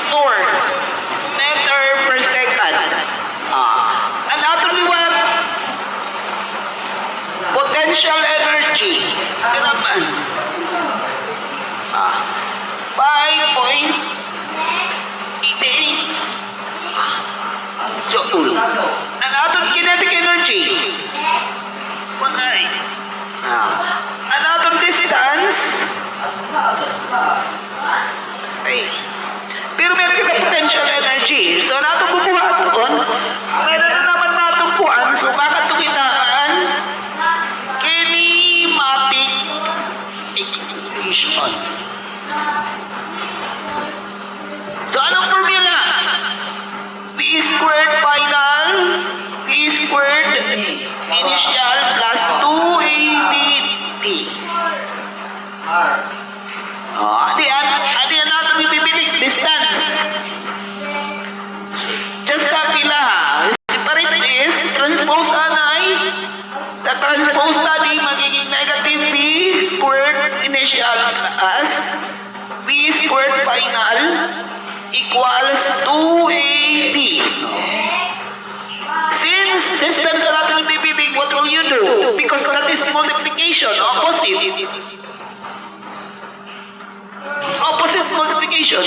stored meter per second. Anatomy what? Potential energy. Ito naman. 5.88 joule. Anatomy kinetic energy. 1.9. Anatomy distance. Okay. Pero meron kita potential energy. So, natin kukuha doon. Meron na naman natin kuhaan. So, bakit ito kinaan? Kinematic equation. So, anong formula? V squared final, V squared initial plus 2ABT. Ano yan natin ibibilik? Distance. Just copy lang. Separate this. Transpose anay. The transpose study magiging negative V squared initial as V squared final equals 2AB. Since distance na natin ibibilik, what will you do? Because that is multiplication, opposite. Opposite multiplication.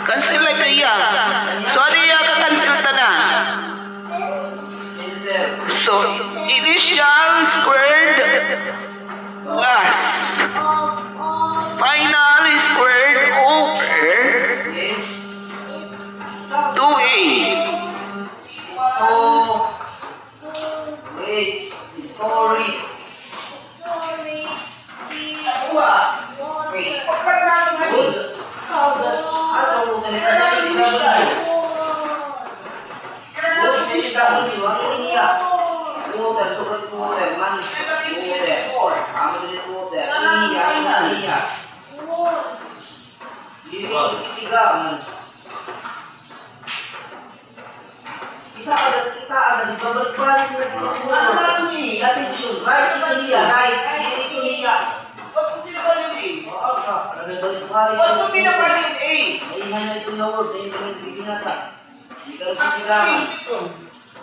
Cancel like iya. So, ano iya ka-cancel ta na? So, initial squared plus final squared over 2A. Stories. Kita agad babalik-balik lagi attention, right? Itu dia, right? Itu dia. Waktu tidak balik waktu tidak balik ini hanya itu nomor yang binasa. Jika sigaman,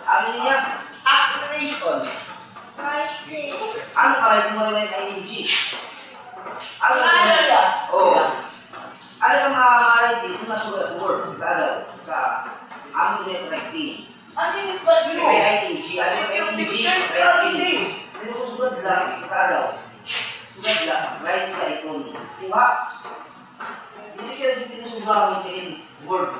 artinya acceleration. Ano kaya kemarin ING? Ano ya? Oh, ada yang marah itu sudah word, ada, amo dia connecting. Ano yung ba yun? May ING. Ano yung business strategy? Pero kung sugad lang, kagaw. Sugad lang, right sa icon. Diba? Hindi kaya dito pinasubahan niya yung word.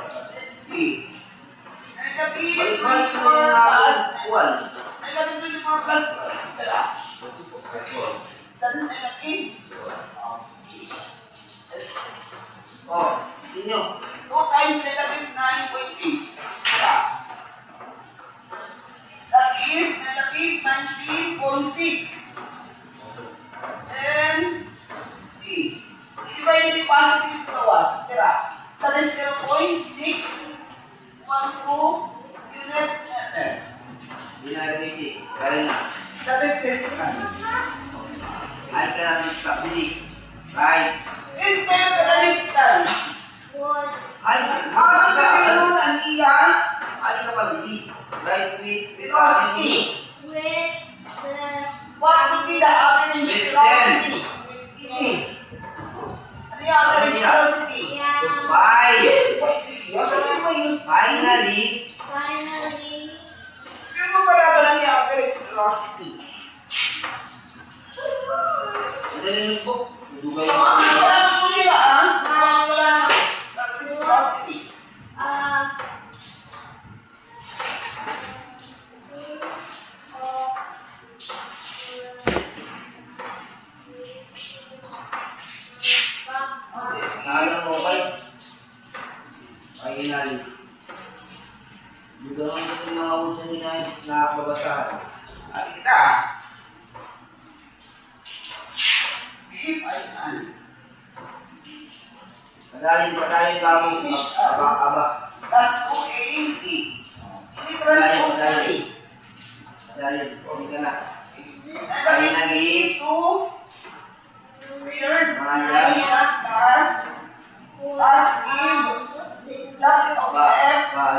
Negative 24 plus 1. Negative 24 plus 1. That is negative. Oh, tingnan. 2 times negative 9.8. That is negative 19.6. And D. Divide the positive tawas. Tira. That is 0.612 unit meter. Binag-basic. Kaya na. That is distance. Ano ka natin sa kapili? Right. Instead of the distance. Ay, Ang pinaganoon ang iyan. ano ka pag-bili? Right with Velocity. What would be the average velocity? Ini. Ano yung average velocity? Why? Finally. Kaya mo pala ba yung average velocity? Madali po. Dudugaw So, ano pala ng nila, ha? Wala na average velocity. Sayang mo kayo. Ay, inalim. Dugaw ang ito mga unsyan nila nakakabasahan. At kita. If I can. Madalin pa tayo lamang aba-aba. Plus 280. Ini transpose tadi. Madalin. Huwag ka na. Negative 2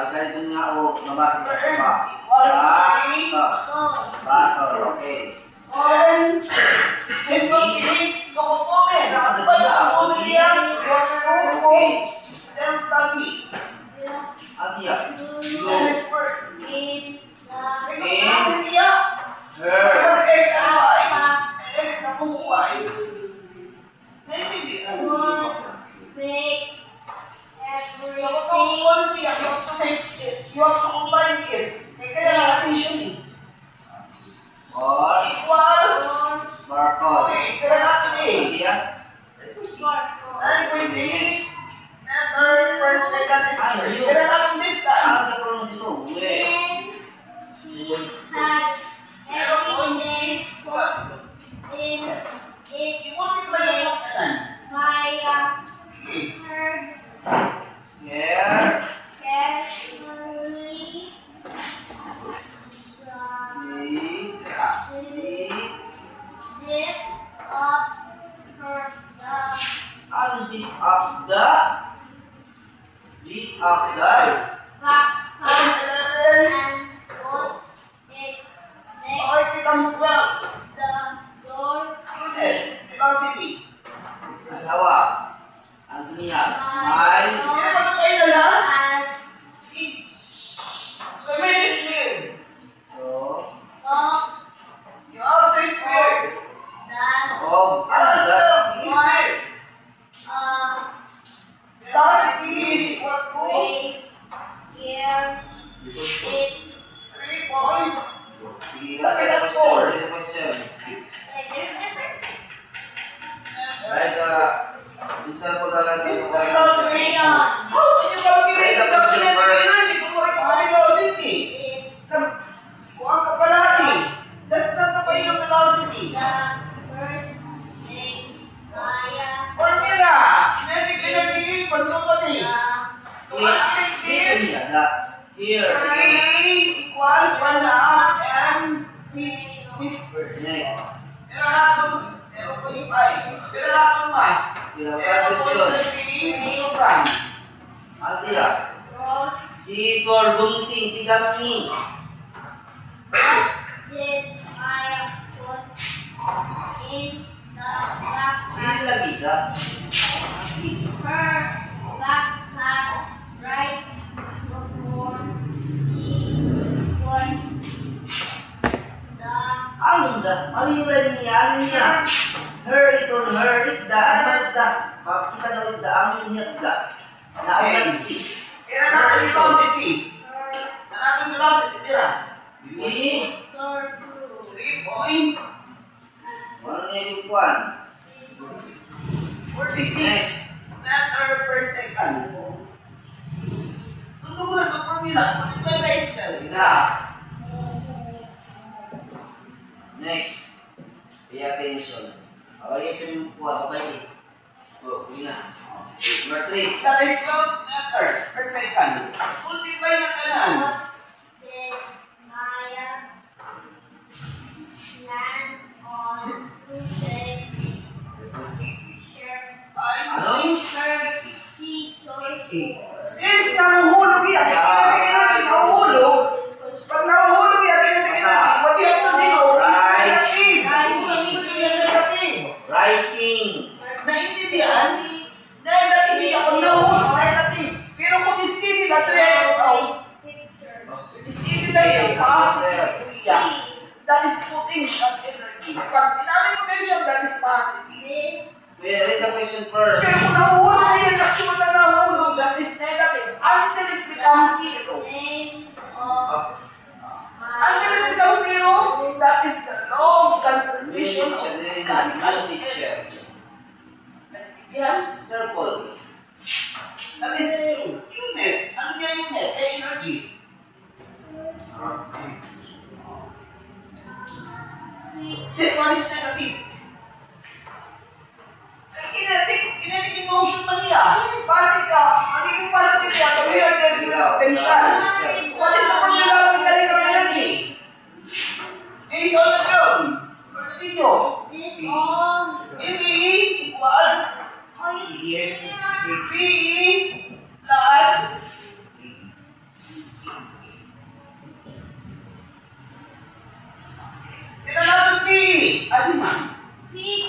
Salita nga ako, mabasa ka sa ba? Equals 3. Bato, okay. And this will be the component. Di ba yung component yan? Yung 2 o delta V. At yan. And this word. In May component niya. Her. X and Y. X na po Y. Naiintindihan. make So kung component niya, you have to mix it. You have to combine it. Kaya nga addition eh. Or, Equals. sparkle. Okay, tira natin eh. Hindi yan. 9.8 meter per second is here. Tira natin Ang distance. sa pronounce ito. Uwe. 0.6 what? I-multiply yung kanan. Sige. Here. See. Ano zip up the? Zip up the? Times 11. Oh, it becomes 12. Unit. Velocity. Dalawa. Ang niya. Smile. Hindi na magkakain na lang. May is weird. So, You have to is weird. of Ano the. ito? Is weird. Velocity is equal to 3 point. That's the question. That's the question. Right, example na lang. This is the velocity. How can you calculate the kinetic energy kung ito ang velocity? Kuha ka pala eh. That's not the way of velocity. Formula. Kinetic energy equals to what eh? Calculate this. Here. A equals 1/2 mv squared. Next. Meron natin 0.5. Meron natin mass. 0.33 kilogram. Ate ya. Scissor gunting tigami. Hindi lagi ka. Ano da? Ano yung line niya? Ano niya? Her ito, her it da. Ano man da? Kita daw da. Ang niya da. Naulan iti. Meron natin velocity. Meron natin velocity. Tira. Ini. 3 point. Ano niya yung kuwan? 46 meter per second. Tundo mo na ito formula. Multiply by itself. Na. Next. Pay attention. Away ito yung kuwan. Okay. Oh, sige na. Number 3. That is 12 meter per second. Multiply na kanan. Ano? Since nahuhulog yan, kinetic energy nahuhulog. Pag nahuhulog yan, kinetic energy, what you have to denote is negative. Negative yan, negative. Writing. Naintindihan? Negative yan. Kung nahuhulog, negative. Pero kung steady na, steady na yung positive yan. That is potential energy. Pag sinabi potential, that is positive. Wait, read the question first. Pero kung nahuhulog na yan, actual na nahuhulog, that is negative. Until it becomes zero. Until it becomes zero, that is the law of conservation of mechanical energy. Yan. Circle. That is unit. Ano niya unit? Energy. This one is negative. Kinetic motion man niya. Positive. Magiging positive yan. Pag we are dealing with potential. What is the formula of mechanical energy? Based on the film. Or the video. PV equals PE plus Aliman. P.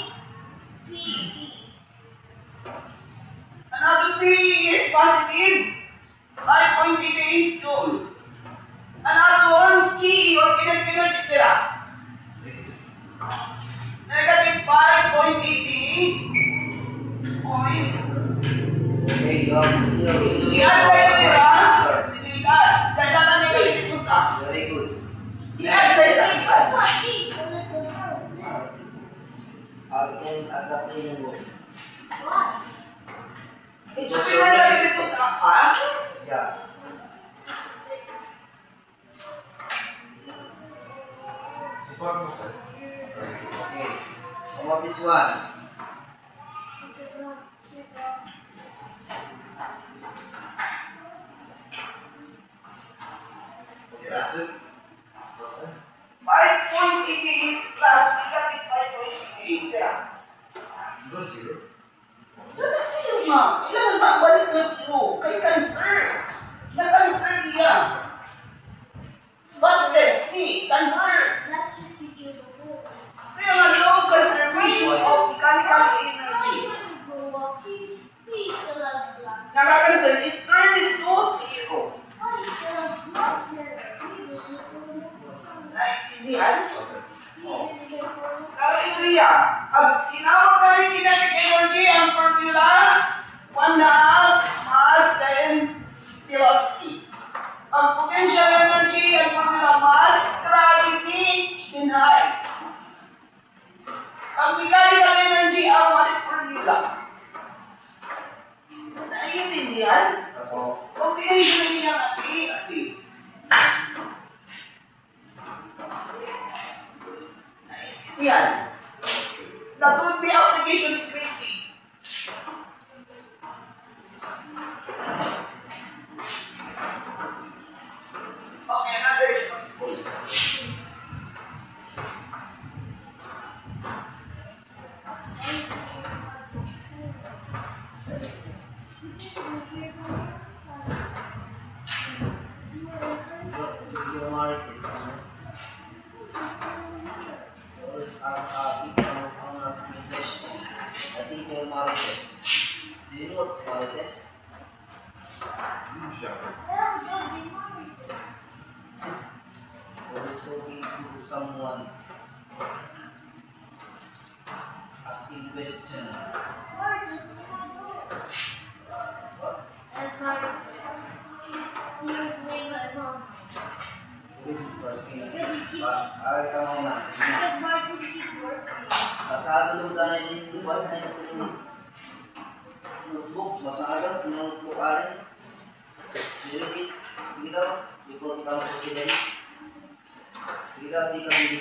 Another P is positive. 5.88 joule. Another one, K or kinetic energy pera. Negative 5.88. Point. Okay, you I-add kayo pera. Sir. Sige, i-add. Kailangan negative ito sa. Very good. I-add kayo lang, i-add. Agak minum mo. Ito sinagalit ito sa, ha? Yeah. Okay. How about this one? Yeah. 5.88 plus negative 5.88 pera. Nata zero, ma'am. Kailangan mabalik na zero. Kay cancer. Na-cancer niya. Positive, P, cancer. Kaya nga low conservation of mechanical energy. Nakakancer, it turned into zero. Naintindihan? Hallelujah! Ang tinawag na rin kinetic energy ang formula 1/2 mass then velocity. Ang potential energy ang formula mass, gravity, then height. Ang mechanical energy ang walit formula. Naiintindihan? Ako. Combination niya ang A at B. Naiintindihan? That would be application in grade. Okay, another example. Your Marites, I'm asking question. I think your Marites. Do you know what's Marites? Always talking to someone, asking question. What? Good first thing. Ay, tama na. Masado lang tayo yung lupa na yung notebook. Masado, notebook alin. Sige daw. Sige daw. Ipon ka mo si Daddy. Sige daw, di ka bili.